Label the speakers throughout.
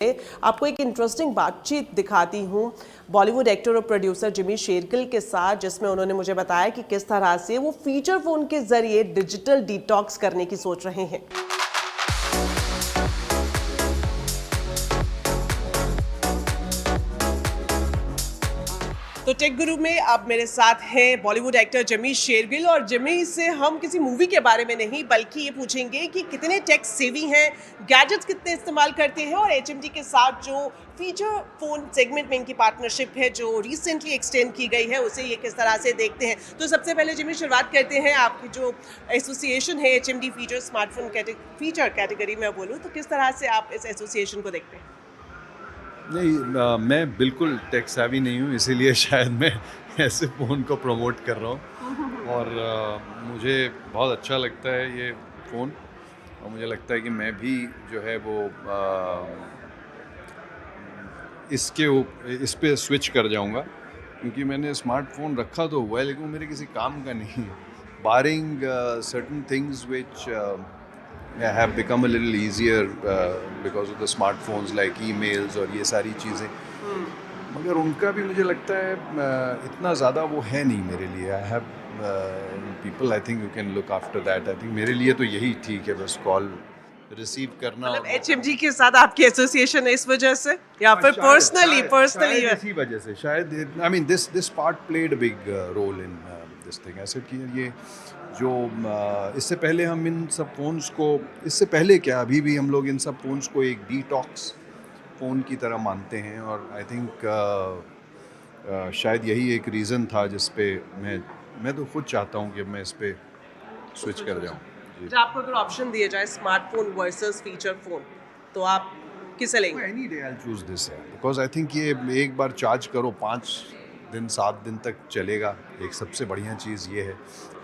Speaker 1: आपको एक इंटरेस्टिंग बातचीत दिखाती हूँ बॉलीवुड एक्टर और प्रोड्यूसर जिमी शेरगिल के साथ, जिसमें उन्होंने मुझे बताया कि किस तरह से वो फीचर फोन के जरिए डिजिटल डिटॉक्स करने की सोच रहे हैं। तो टेक गुरु में अब मेरे साथ हैं बॉलीवुड एक्टर जिमी शेरगिल, और जिमी से हम किसी मूवी के बारे में नहीं बल्कि ये पूछेंगे कि कितने टेक सेवी हैं, गैजेट्स कितने इस्तेमाल करते हैं, और एचएमडी के साथ जो फीचर फोन सेगमेंट में इनकी पार्टनरशिप है जो रिसेंटली एक्सटेंड की गई है उसे ये किस तरह से देखते हैं। तो सबसे पहले जिमी शुरुआत करते हैं, आपकी जो एसोसिएशन है HMD feature smartphone feature category में बोलूँ तो किस तरह से आप इस एसोसिएशन को देखते हैं?
Speaker 2: नहीं, मैं बिल्कुल टेक सेवी नहीं हूँ, इसीलिए शायद मैं ऐसे फ़ोन को प्रमोट कर रहा हूँ। और मुझे बहुत अच्छा लगता है ये फ़ोन, और मुझे लगता है कि मैं भी जो है वो इस पे स्विच कर जाऊँगा, क्योंकि मैंने स्मार्टफोन रखा तो हुआ है लेकिन वो मेरे किसी काम का नहीं है, barring certain things which have become a little easier because of the smartphones like emails और ये सारी चीज़ें। मगर उनका भी मुझे लगता है इतना ज़्यादा वो है नहीं मेरे लिए। I have people I think you can look after that। I think मेरे लिए तो यही ठीक है, बस कॉल रिसीव करना।
Speaker 1: मतलब एचएमजी के साथ आपकी एसोसिएशन है इस वजह से, या फिर पर्सनली
Speaker 2: इसी वजह से शायद। I mean this part played a big role in this thing। ऐसे कि ये जो इससे पहले हम इन सब फ़ोन्स को, इससे पहले क्या अभी भी हम लोग इन सब फ़ोन्स को एक डिटॉक्स फ़ोन की तरह मानते हैं, और आई थिंक शायद यही एक रीज़न था जिस पे मैं तो खुद चाहता हूँ कि मैं इस पे स्विच कर जाऊँ।
Speaker 1: जब आपको अगर ऑप्शन दिया जाए स्मार्टफोन वर्सेस फीचर फोन, तो आप किसे लेंगे?
Speaker 2: Any day I choose this है, बिकॉज आई थिंक ये एक बार चार्ज करो 5 दिन 7 दिन तक चलेगा। एक सबसे बढ़िया चीज़ ये है।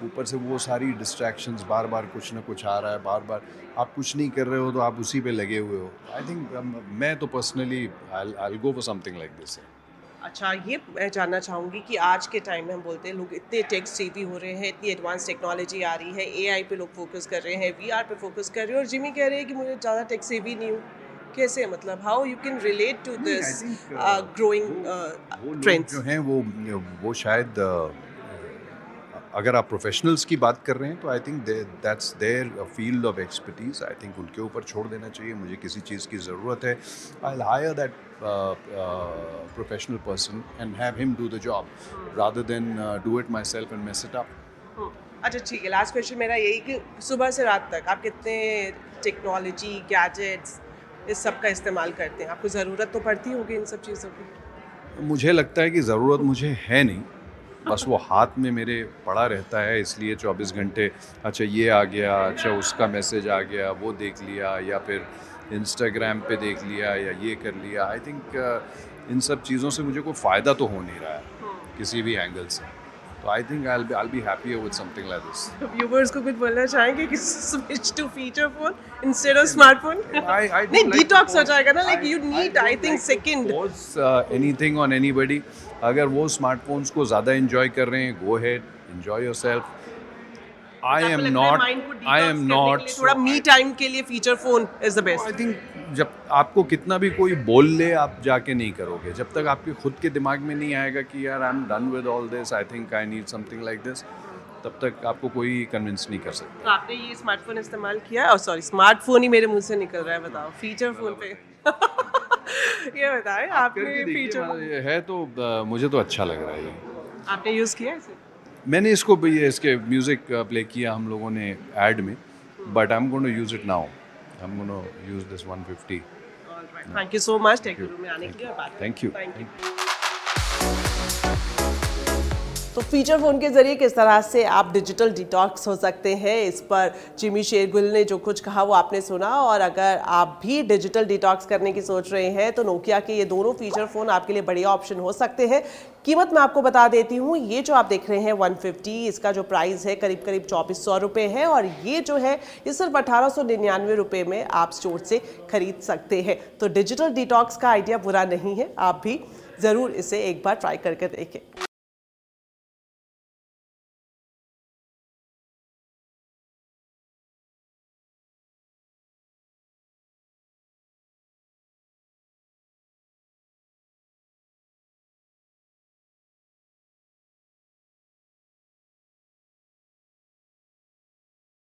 Speaker 2: ऊपर से वो सारी डिस्ट्रैक्शंस, बार बार कुछ ना कुछ आ रहा है, बार बार आप कुछ नहीं कर रहे हो तो आप उसी पे लगे हुए हो। आई थिंक मैं तो personally I will go for something like this.
Speaker 1: अच्छा, ये मैं जानना चाहूँगी कि आज के टाइम में हम बोलते हैं लोग इतने टेक सेवी हो रहे हैं, इतनी एडवांस टेक्नोलॉजी आ रही है, एआई पे लोग फोकस कर रहे हैं, वीआर पे फोकस कर रहे हैं, और जिमी कह रहे हैं कि मुझे ज़्यादा टेक सेवी नहीं हूँ। कैसे, मतलब how you can relate to this growing trends?
Speaker 2: जो हैं वो शायद अगर आप प्रोफेशनल्स की बात कर रहे हैं तो I think that's their field of expertise. I think उनके ऊपर छोड़ देना चाहिए। मुझे किसी चीज़ की ज़रूरत है, I will hire that professional person and have him do the job rather than do it my self and mess it up.
Speaker 1: अच्छा ठीक है, लास्ट क्वेश्चन मेरा यही कि सुबह से रात तक आप कितने टेक्नोलॉजी गैजेट्स इस सब का इस्तेमाल करते हैं? आपको ज़रूरत तो पड़ती होगी इन सब चीज़ों की।
Speaker 2: मुझे लगता है कि ज़रूरत मुझे है नहीं, बस वो हाथ में मेरे पड़ा रहता है, इसलिए 24 घंटे अच्छा ये आ गया, अच्छा उसका मैसेज आ गया, वो देख लिया, या फिर इंस्टाग्राम पे देख लिया, या ये कर लिया। आई थिंक इन सब चीज़ों से मुझे कोई फ़ायदा तो हो नहीं रहा है किसी भी एंगल से। तो I think I'll be happier with something like this।
Speaker 1: Viewers को कुछ बोलना चाहेंगे कि switch to feature phone instead of smartphone? नहीं, डिटॉक्स हो जाएगा ना, like you need I think second
Speaker 2: anything on anybody. अगर वो स्मार्टफोन्स को ज़्यादा एंजॉय कर रहे हैं, go ahead, enjoy yourself. I am not
Speaker 1: थोड़ा मी टाइम के लिए feature phone is the best.
Speaker 2: I think जब आपको कितना भी कोई बोल ले, आप जाके नहीं करोगे। जब तक आपके खुद के दिमाग में नहीं आएगा कि यार I am done with all this, I think I need something like this, तब तक आपको कोई कन्विंस नहीं कर सकता।
Speaker 1: तो आपने ये स्मार्टफोन इस्तेमाल किया? और सॉरी, स्मार्टफोन ही मेरे मुंह से निकल रहा है, बताओ फीचर फोन पे। ये बताएं, आपने फीचर
Speaker 2: है तो मुझे तो अच्छा लग रहा है ये।
Speaker 1: आपने यूज़ किया इसे?
Speaker 2: मैंने इसको भी इसके म्यूज़िक प्ले किया हम लोगों ने ऐड में, but I am going to use it now. I am going to use this 150।
Speaker 1: Thank you so much Tech Guru में आने के लिए।
Speaker 2: Thank you.
Speaker 1: तो फीचर फ़ोन के ज़रिए किस तरह से आप डिजिटल डिटॉक्स हो सकते हैं, इस पर जिमी शेरगिल ने जो कुछ कहा वो आपने सुना। और अगर आप भी डिजिटल डिटॉक्स करने की सोच रहे हैं तो नोकिया के ये दोनों फीचर फ़ोन आपके लिए बढ़िया ऑप्शन हो सकते हैं। कीमत मैं आपको बता देती हूँ, ये जो आप देख रहे हैं 150, इसका जो प्राइस है करीब 2400 रुपये है, और ये जो है ये सिर्फ 1899 रुपये में आप स्टोर से खरीद सकते हैं। तो डिजिटल डिटॉक्स का आइडिया बुरा नहीं है, आप भी ज़रूर इसे एक बार ट्राई करके देखें।